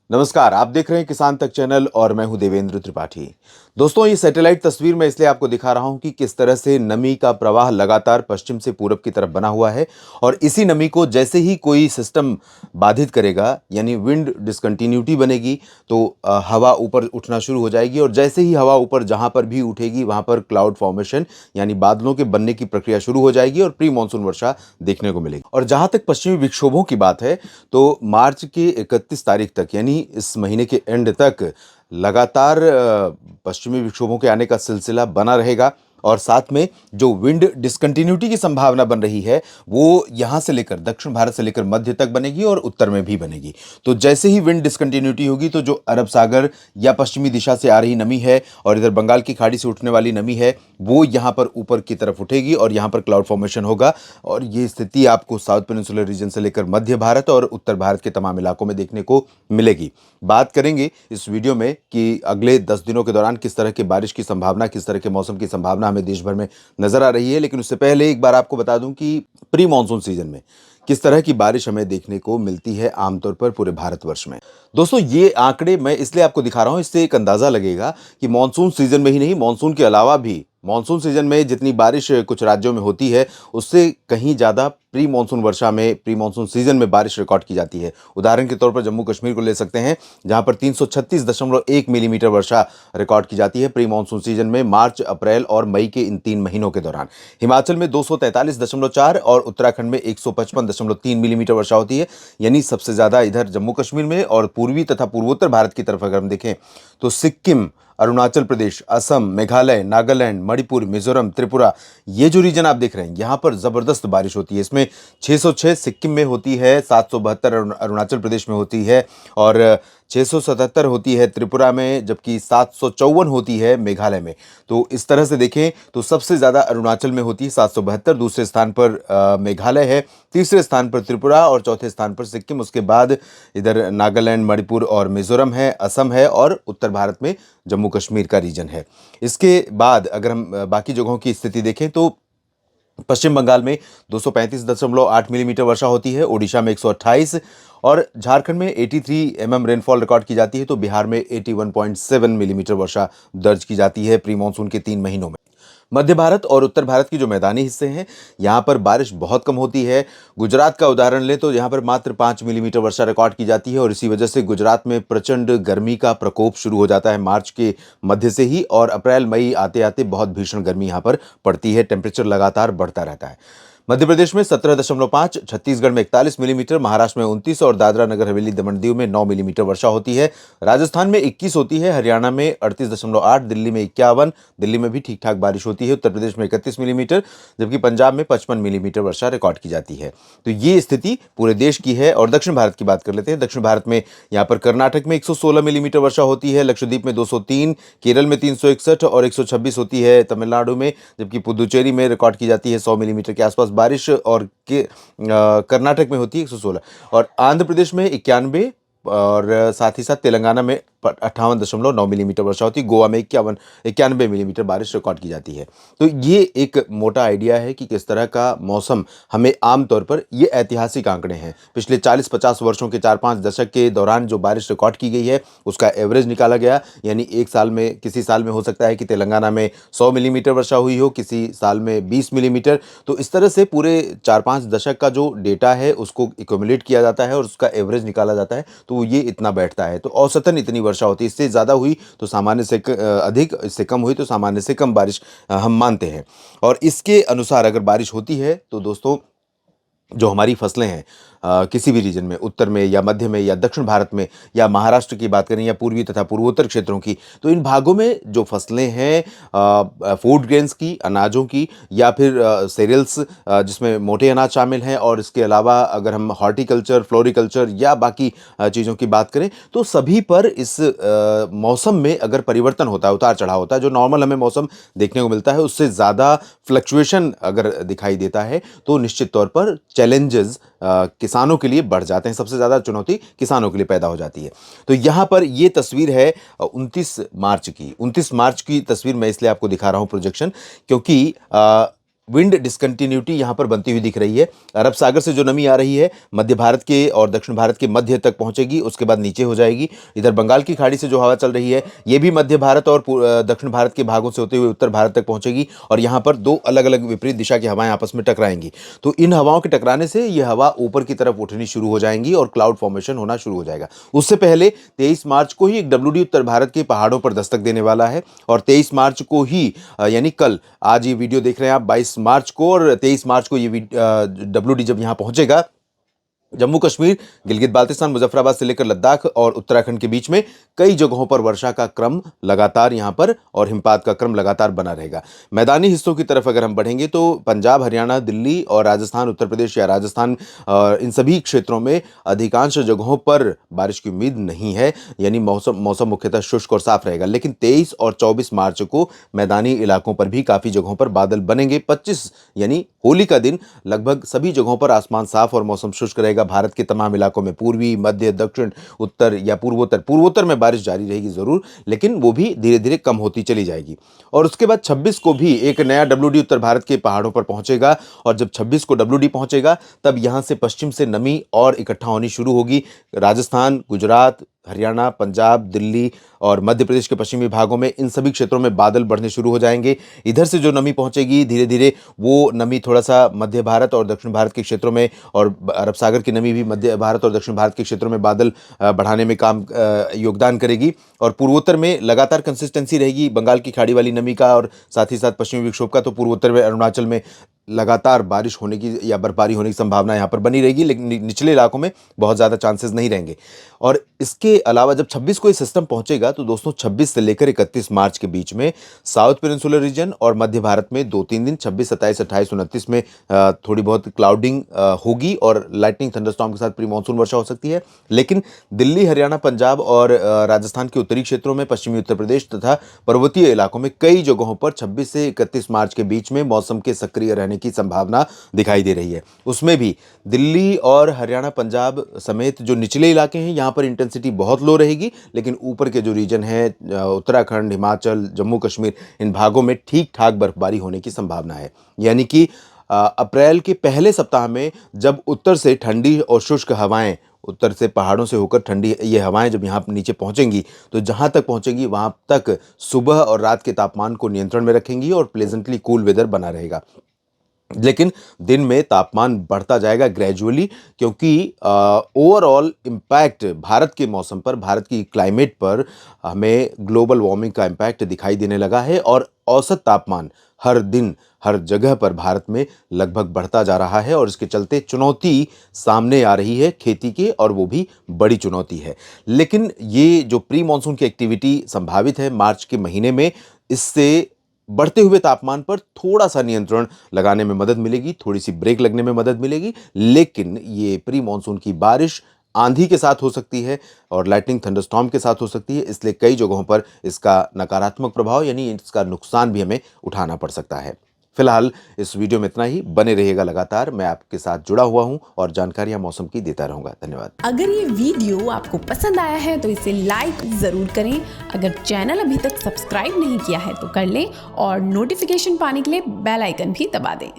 नमस्कार, आप देख रहे हैं किसान तक चैनल और मैं हूं देवेंद्र त्रिपाठी। दोस्तों, ये सैटेलाइट तस्वीर मैं इसलिए आपको दिखा रहा हूं कि किस तरह से नमी का प्रवाह लगातार पश्चिम से पूरब की तरफ बना हुआ है और इसी नमी को जैसे ही कोई सिस्टम बाधित करेगा, यानी विंड डिसकंटिन्यूटी बनेगी, तो हवा ऊपर उठना शुरू हो जाएगी और जैसे ही हवा ऊपर जहां पर भी उठेगी वहां पर क्लाउड फॉर्मेशन यानी बादलों के बनने की प्रक्रिया शुरू हो जाएगी और प्री मानसून वर्षा देखने को मिलेगी। और जहां तक पश्चिमी विक्षोभों की बात है, तो मार्च की 31 तारीख तक यानी इस महीने के एंड तक लगातार पश्चिमी विक्षोभों के आने का सिलसिला बना रहेगा और साथ में जो विंड डिसकंटिन्यूटी की संभावना बन रही है वो यहां से लेकर दक्षिण भारत से लेकर मध्य तक बनेगी और उत्तर में भी बनेगी। तो जैसे ही विंड डिसकंटिन्यूटी होगी तो जो अरब सागर या पश्चिमी दिशा से आ रही नमी है और इधर बंगाल की खाड़ी से उठने वाली नमी है वो यहां पर ऊपर की तरफ उठेगी और यहां पर क्लाउड फॉर्मेशन होगा और ये स्थिति आपको साउथ पेनिनसुलर रीजन से लेकर मध्य भारत और उत्तर भारत के तमाम इलाकों में देखने को मिलेगी। बात करेंगे इस वीडियो में कि अगले 10 दिनों के दौरान किस तरह की बारिश की संभावना, किस तरह के मौसम की संभावना हमें देश भर में नजर आ रही है। लेकिन उससे पहले एक बार आपको बता दूं कि प्री मानसून सीजन में किस तरह की बारिश हमें देखने को मिलती है आमतौर पर पूरे भारतवर्ष में। दोस्तों, ये आंकड़े मैं इसलिए आपको दिखा रहा हूं, इससे एक अंदाजा लगेगा कि मानसून सीजन में ही नहीं, मानसून के अलावा भी मानसून सीजन में जितनी बारिश कुछ राज्यों में होती है उससे कहीं ज्यादा प्री मानसून वर्षा में, प्री मानसून सीजन में बारिश रिकॉर्ड की जाती है। उदाहरण के तौर पर जम्मू कश्मीर को ले सकते हैं, जहां पर 336.1 मिलीमीटर वर्षा रिकॉर्ड की जाती है प्री मानसून सीजन में मार्च, अप्रैल और मई के इन 3 महीनों के दौरान। हिमाचल में 243.4 और उत्तराखंड में 155.3 मिलीमीटर वर्षा होती है, यानी सबसे ज्यादा इधर जम्मू कश्मीर में। और पूर्वी तथा पूर्वोत्तर भारत की तरफ अगर हम देखें तो सिक्किम, अरुणाचल प्रदेश, असम, मेघालय, नागालैंड, मणिपुर, मिजोरम, त्रिपुरा, ये जो रीजन आप देख रहे हैं यहां पर जबरदस्त बारिश होती है। इसमें 606 सिक्किम में होती है, 772 अरुणाचल प्रदेश में होती है और 677 होती है त्रिपुरा में, जबकि 754 होती है मेघालय में। तो इस तरह से देखें तो सबसे ज्यादा अरुणाचल में होती है 772, दूसरे स्थान पर मेघालय है, तीसरे स्थान पर त्रिपुरा और चौथे स्थान पर सिक्किम। उसके बाद इधर नागालैंड, मणिपुर और मिजोरम है, असम है और उत्तर भारत में जम्मू कश्मीर का रीजन है। इसके बाद अगर हम बाकी जगहों की स्थिति देखें तो पश्चिम बंगाल में 235.8 मिलीमीटर वर्षा होती है, ओडिशा में 128 और झारखंड में 83 रेनफॉल रिकॉर्ड की जाती है। तो बिहार में 81.7 मिलीमीटर वर्षा दर्ज की जाती है प्री मानसून के 3 महीनों में। मध्य भारत और उत्तर भारत की जो मैदानी हिस्से हैं यहाँ पर बारिश बहुत कम होती है। गुजरात का उदाहरण लें तो यहाँ पर मात्र 5 मिलीमीटर वर्षा रिकॉर्ड की जाती है और इसी वजह से गुजरात में प्रचंड गर्मी का प्रकोप शुरू हो जाता है मार्च के मध्य से ही और अप्रैल मई आते आते बहुत भीषण गर्मी यहाँ पर पड़ती है, टेम्परेचर लगातार बढ़ता रहता है। मध्य प्रदेश में 17.5, छत्तीसगढ़ में 41 मिलीमीटर, महाराष्ट्र में 29 और दादरा नगर हवेली दमन दीव में 9 मिलीमीटर वर्षा होती है। राजस्थान में 21 होती है, हरियाणा में 38.8, दिल्ली में 51, दिल्ली में भी ठीक ठाक बारिश होती है। उत्तर प्रदेश में 31 मिलीमीटर, जबकि पंजाब में 55 मिलीमीटर वर्षा रिकॉर्ड की जाती है। तो ये स्थिति पूरे देश की है। और दक्षिण भारत की बात कर लेते हैं। दक्षिण भारत में यहाँ पर कर्नाटक में 116 मिलीमीटर वर्षा होती है, लक्षद्वीप में 203, केरल में 361 और 126 होती है तमिलनाडु में, जबकि पुदुचेरी में रिकॉर्ड की जाती है 100 मिलीमीटर के आसपास बारिश और कर्नाटक में होती है 116 और आंध्र प्रदेश में 91 और साथ ही साथ तेलंगाना में 58.9 मिलीमीटर वर्षा होती है। गोवा में 91 मिलीमीटर बारिश रिकॉर्ड की जाती है। तो ये एक मोटा आइडिया है कि किस तरह का मौसम हमें आमतौर पर, ये ऐतिहासिक आंकड़े हैं, पिछले 40-50 वर्षों के 4-5 दशक के दौरान जो बारिश रिकॉर्ड की गई है उसका एवरेज निकाला गया। यानी एक साल में, किसी साल में हो सकता है कि तेलंगाना में 100 मिलीमीटर वर्षा हुई हो, किसी साल में 20 मिलीमीटर। तो इस तरह से पूरे 4-5 दशक का जो डेटा है उसको एक्यूमुलेट किया जाता है और उसका एवरेज निकाला जाता है, तो ये इतना बैठता है। तो औसतन इतनी वर्षा होती है, इससे ज़्यादा हुई तो सामान्य से अधिक, इससे कम हुई तो सामान्य से कम बारिश हम मानते हैं। और इसके अनुसार अगर बारिश होती है तो दोस्तों जो हमारी फसलें हैं किसी भी रीजन में, उत्तर में या मध्य में या दक्षिण भारत में या महाराष्ट्र की बात करें या पूर्वी तथा पूर्वोत्तर क्षेत्रों की, तो इन भागों में जो फसलें हैं फूड ग्रेन्स की, अनाजों की या फिर सीरियल्स जिसमें मोटे अनाज शामिल हैं, और इसके अलावा अगर हम हॉर्टिकल्चर, फ्लोरिकल्चर या बाकी चीज़ों की बात करें तो सभी पर इस मौसम में अगर परिवर्तन होता है, उतार चढ़ाव होता है, जो नॉर्मल हमें मौसम देखने को मिलता है उससे ज़्यादा फ्लक्चुएशन अगर दिखाई देता है तो निश्चित तौर पर चैलेंजेस किसानों के लिए बढ़ जाते हैं। सबसे ज़्यादा चुनौती किसानों के लिए पैदा हो जाती है। तो यहाँ पर ये तस्वीर है 29 मार्च की। 29 मार्च की तस्वीर मैं इसलिए आपको दिखा रहा हूँ प्रोजेक्शन, क्योंकि विंड डिसकंटिन्यूटी यहां पर बनती हुई दिख रही है। अरब सागर से जो नमी आ रही है मध्य भारत के और दक्षिण भारत के मध्य तक पहुंचेगी, उसके बाद नीचे हो जाएगी। इधर बंगाल की खाड़ी से जो हवा चल रही है ये भी मध्य भारत और दक्षिण भारत के भागों से होते हुए उत्तर भारत तक पहुंचेगी और यहां पर दो अलग अलग विपरीत दिशा की हवाएं आपस में टकराएंगी। तो इन हवाओं के टकराने से ये हवा ऊपर की तरफ उठनी शुरू हो जाएंगी और क्लाउड फॉर्मेशन होना शुरू हो जाएगा। उससे पहले 23 मार्च को ही एक डब्ल्यूडी उत्तर भारत के पहाड़ों पर दस्तक देने वाला है और 23 मार्च को ही यानी कल, आज ये वीडियो देख रहे हैं आप 22 मार्च को और 23 मार्च को ये डब्ल्यूडी जब यहां पहुंचेगा, जम्मू कश्मीर, गिलगित बाल्टिस्तान, मुजफ्फराबाद से लेकर लद्दाख और उत्तराखंड के बीच में कई जगहों पर वर्षा का क्रम लगातार यहां पर और हिमपात का क्रम लगातार बना रहेगा। मैदानी हिस्सों की तरफ अगर हम बढ़ेंगे तो पंजाब, हरियाणा, दिल्ली और राजस्थान, उत्तर प्रदेश या राजस्थान, इन सभी क्षेत्रों में अधिकांश जगहों पर बारिश की उम्मीद नहीं है, यानी मौसम मुख्यतः शुष्क और साफ रहेगा। लेकिन 23 और 24 मार्च को मैदानी इलाकों पर भी काफी जगहों पर बादल बनेंगे। 25 यानी होली का दिन लगभग सभी जगहों पर आसमान साफ और मौसम शुष्क रहेगा। भारत के तमाम इलाकों में पूर्वी, मध्य, दक्षिण, उत्तर या पूर्वोत्तर में बारिश जारी रहेगी जरूर, लेकिन वो भी धीरे धीरे कम होती चली जाएगी। और उसके बाद 26 को भी एक नया डब्ल्यूडी उत्तर भारत के पहाड़ों पर पहुंचेगा और जब 26 को डब्ल्यूडी पहुंचेगा तब यहां से पश्चिम से नमी और इकट्ठा होनी शुरू होगी। राजस्थान, गुजरात, हरियाणा, पंजाब, दिल्ली और मध्य प्रदेश के पश्चिमी भागों में इन सभी क्षेत्रों में बादल बढ़ने शुरू हो जाएंगे। इधर से जो नमी पहुंचेगी धीरे धीरे वो नमी थोड़ा सा मध्य भारत और दक्षिण भारत के क्षेत्रों में, और अरब सागर की नमी भी मध्य भारत और दक्षिण भारत के क्षेत्रों में बादल बढ़ाने में योगदान करेगी। और पूर्वोत्तर में लगातार कंसिस्टेंसी रहेगी बंगाल की खाड़ी वाली नमी का और साथ ही साथ पश्चिमी विक्षोभ का। तो पूर्वोत्तर में अरुणाचल में लगातार बारिश होने की या बर्फबारी होने की संभावना यहां पर बनी रहेगी, लेकिन निचले इलाकों में बहुत ज़्यादा चांसेस नहीं रहेंगे। और इसके अलावा जब 26 को ये सिस्टम पहुंचेगा तो दोस्तों 26 से लेकर 31 मार्च के बीच में साउथ पेनिनसुलर रीजन और मध्य भारत में 2-3 दिन 26, 27, 28, 29 में थोड़ी बहुत क्लाउडिंग होगी और लाइटनिंग, थंडरस्टॉर्म के साथ प्री मानसून वर्षा हो सकती है। लेकिन दिल्ली, हरियाणा, पंजाब और राजस्थान के उत्तरी क्षेत्रों में, पश्चिमी उत्तर प्रदेश तथा पर्वतीय इलाकों में कई जगहों पर 26 से 31 मार्च के बीच में मौसम के सक्रिय रहने की संभावना दिखाई दे रही है। उसमें भी दिल्ली और हरियाणा, पंजाब समेत जो निचले इलाके हैं यहां पर इंटेंसिटी बहुत लो रहेगी, लेकिन ऊपर के जो रीजन है उत्तराखंड, हिमाचल, जम्मू कश्मीर, इन भागों में ठीक ठाक बर्फबारी होने की संभावना है। यानी कि अप्रैल के पहले सप्ताह में जब उत्तर से ठंडी और शुष्क हवाएं, उत्तर से पहाड़ों से होकर ठंडी ये हवाएं जब यहाँ नीचे पहुंचेंगी तो जहां तक पहुंचेंगी वहां तक सुबह और रात के तापमान को नियंत्रण में रखेंगी और प्लेजेंटली कूल वेदर बना रहेगा। लेकिन दिन में तापमान बढ़ता जाएगा ग्रेजुअली, क्योंकि ओवरऑल इम्पैक्ट भारत के मौसम पर, भारत की क्लाइमेट पर हमें ग्लोबल वार्मिंग का इम्पैक्ट दिखाई देने लगा है और औसत तापमान हर दिन हर जगह पर भारत में लगभग बढ़ता जा रहा है और इसके चलते चुनौती सामने आ रही है खेती की, और वो भी बड़ी चुनौती है। लेकिन ये जो प्री मॉनसून की एक्टिविटी संभावित है मार्च के महीने में, इससे बढ़ते हुए तापमान पर थोड़ा सा नियंत्रण लगाने में मदद मिलेगी, थोड़ी सी ब्रेक लगने में मदद मिलेगी। लेकिन ये प्री मॉनसून की बारिश आंधी के साथ हो सकती है और लाइटनिंग, थंडरस्टॉर्म के साथ हो सकती है, इसलिए कई जगहों पर इसका नकारात्मक प्रभाव यानी इसका नुकसान भी हमें उठाना पड़ सकता है। फिलहाल इस वीडियो में इतना ही। बने रहिएगा लगातार, मैं आपके साथ जुड़ा हुआ हूं और जानकारियां मौसम की देता रहूंगा। धन्यवाद। अगर ये वीडियो आपको पसंद आया है तो इसे लाइक जरूर करें। अगर चैनल अभी तक सब्सक्राइब नहीं किया है तो कर लें और नोटिफिकेशन पाने के लिए बेल आइकन भी दबा दें।